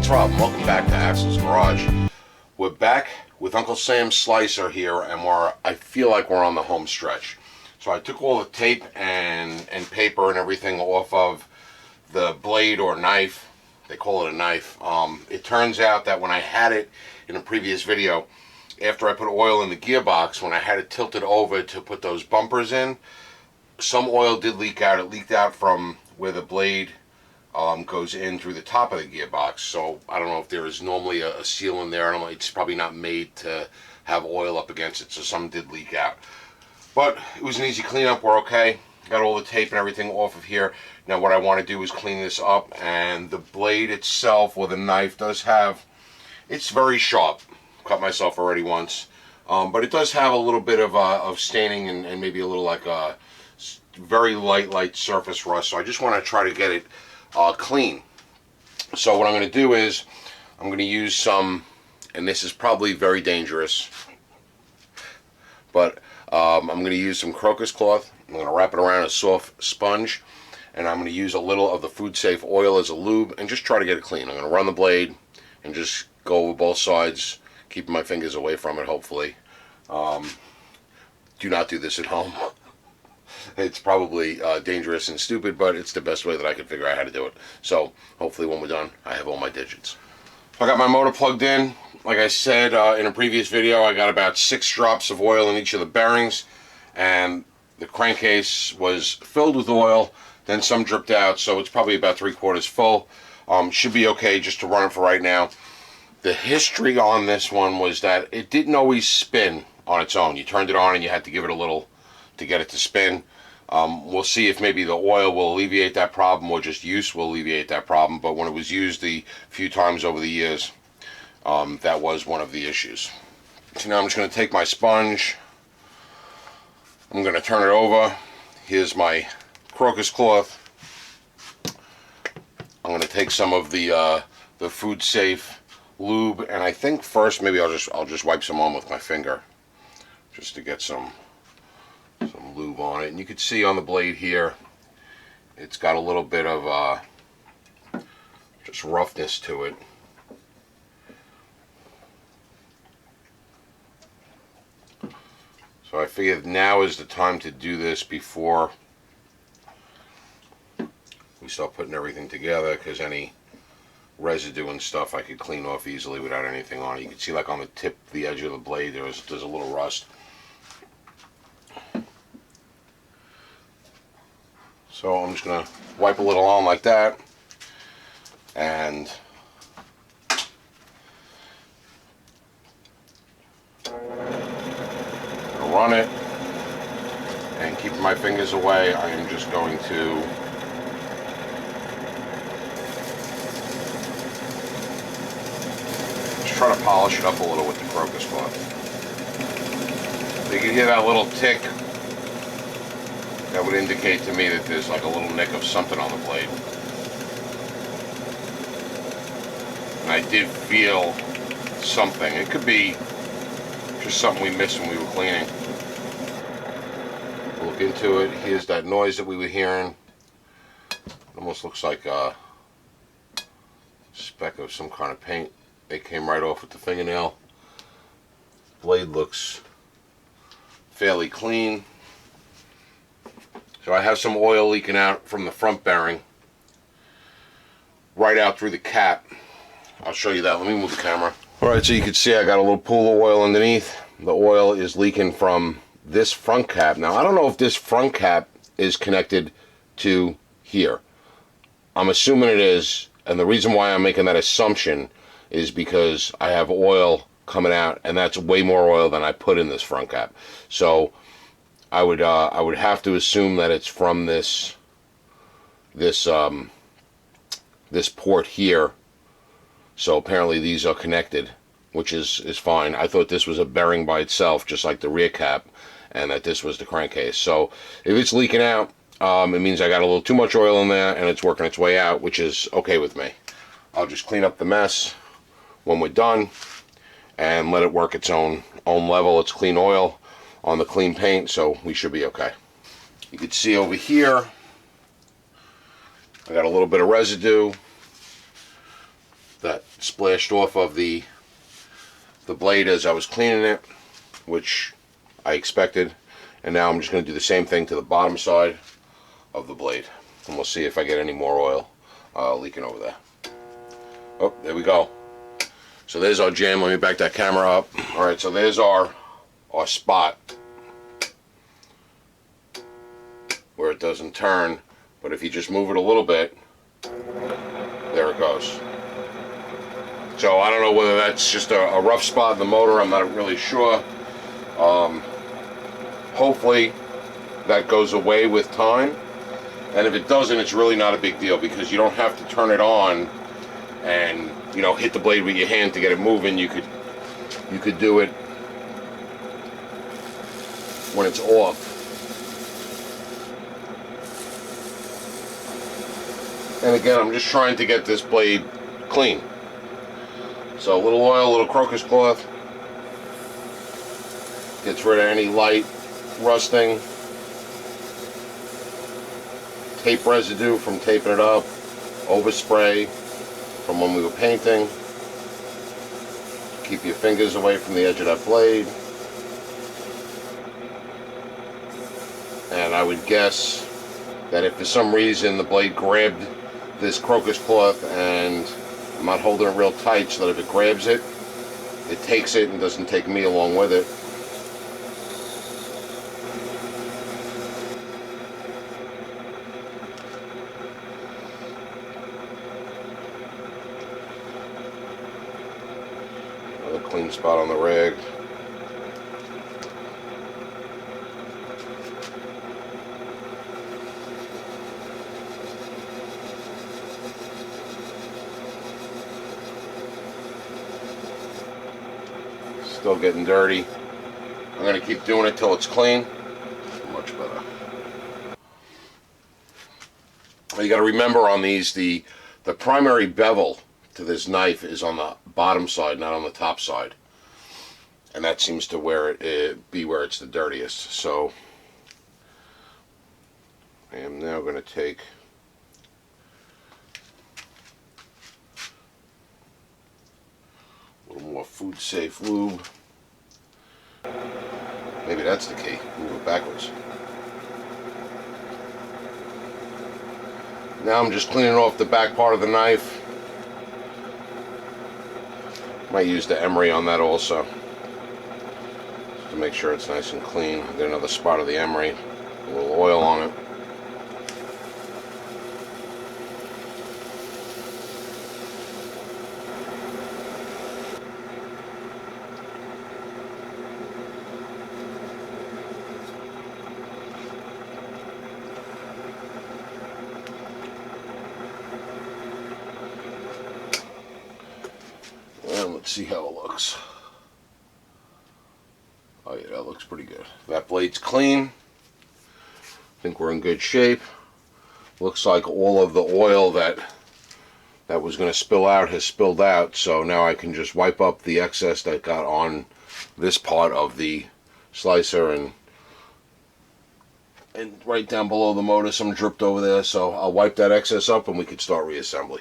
it's Rob. Welcome back to Axel's Garage. We're back with Uncle Sam's slicer here, and I feel like we're on the home stretch. So I took all the tape and paper and everything off of the blade or knife. They call it a knife. It turns out that when I had it in a previous video, after I put oil in the gearbox, when I had it tilted over to put those bumpers in, some oil did leak out. It leaked out from where the blade goes in through the top of the gearbox. So I don't know if there is normally a seal in there. I don't know. It's probably not made to have oil up against it, so some did leak out. But it was an easy cleanup. We're okay. Got all the tape and everything off of here. Now what I want to do is clean this up, and the blade itself, or the knife, does have, it's very sharp. Cut myself already once, but it does have a little bit of staining and maybe a little like a very light surface rust. So I just want to try to get it clean. So what I'm going to do is I'm going to use some, and this is probably very dangerous, but I'm going to use some crocus cloth. I'm going to wrap it around a soft sponge, and I'm going to use a little of the food safe oil as a lube and just try to get it clean. I'm going to run the blade and just go over both sides, keeping my fingers away from it, hopefully. Do not do this at home. It's probably dangerous and stupid, but it's the best way that I can figure out how to do it. So hopefully when we're done, I have all my digits. I got my motor plugged in. Like I said in a previous video, I got about 6 drops of oil in each of the bearings, and the crankcase was filled with oil, then some dripped out, so it's probably about 3/4 full. Should be okay just to run it for right now. The history on this one was that it didn't always spin on its own. You turned it on and you had to give it a little to get it to spin. We'll see if maybe the oil will alleviate that problem, or just use will alleviate that problem. But when it was used the few times over the years, that was one of the issues. So now I'm just going to take my sponge. I'm going to turn it over. Here's my crocus cloth. I'm going to take some of the food safe lube, and I think first maybe I'll just wipe some on with my finger, just to get some lube on it. And you can see on the blade here, it's got a little bit of just roughness to it. So I figured now is the time to do this before we start putting everything together, because any residue and stuff I could clean off easily without anything on it. You can see like on the tip, the edge of the blade, there's a little rust. So I'm just going to wipe a little on like that, and run it, and keeping my fingers away, I am just going to try to polish it up a little with the crocus cloth. You can hear that little tick. That would indicate to me that there's like a little nick of something on the blade. And I did feel something. It could be just something we missed when we were cleaning. Look into it. Here's that noise that we were hearing. It almost looks like a speck of some kind of paint. It came right off with the fingernail. Blade looks fairly clean. So I have some oil leaking out from the front bearing right out through the cap. I'll show you that. Let me move the camera. Alright, so you can see I got a little pool of oil underneath. The oil is leaking from this front cap. Now I don't know if this front cap is connected to here. I'm assuming it is, and the reason why I'm making that assumption is because I have oil coming out, and that's way more oil than I put in this front cap. So I would have to assume that it's from this port here. So apparently these are connected, which is fine. I thought this was a bearing by itself, just like the rear cap, and that this was the crankcase. So if it's leaking out, it means I got a little too much oil in there and it's working its way out, which is okay with me. I'll just clean up the mess when we're done and let it work its own level. It's clean oil on the clean paint, so we should be okay. You can see over here I got a little bit of residue. that splashed off of the blade as I was cleaning it, which I expected. And now I'm just going to do the same thing to the bottom side of the blade, and we'll see if I get any more oil leaking over there. Oh, there we go. So there's our jam. Let me back that camera up. All right, so there's our spot where it doesn't turn, but if you just move it a little bit, there it goes. So I don't know whether that's just a rough spot in the motor. I'm not really sure. Hopefully that goes away with time, and if it doesn't, it's really not a big deal, because you don't have to turn it on and, you know, hit the blade with your hand to get it moving. You could do it when it's off. And again, I'm just trying to get this blade clean. So a little oil, a little crocus cloth, gets rid of any light rusting, tape residue from taping it up, overspray from when we were painting. Keep your fingers away from the edge of that blade. And I would guess that if for some reason the blade grabbed this crocus cloth, and I'm not holding it real tight, so that if it grabs it, it takes it and doesn't take me along with it. Another clean spot on the rag. Still getting dirty. I'm going to keep doing it till it's clean. Much better. You got to remember on these, the primary bevel to this knife is on the bottom side, not on the top side, and that seems to be where it's the dirtiest. So I am now going to take a little more food safe lube. Maybe that's the key. Move it backwards. Now I'm just cleaning off the back part of the knife. Might use the emery on that also, just to make sure it's nice and clean. Get another spot of the emery, a little oil on it. And let's see how it looks. Oh yeah, that looks pretty good. That blade's clean. I think we're in good shape. Looks like all of the oil that was going to spill out has spilled out, so now I can just wipe up the excess that got on this part of the slicer, and right down below the motor some dripped over there, so I'll wipe that excess up and we can start reassembly.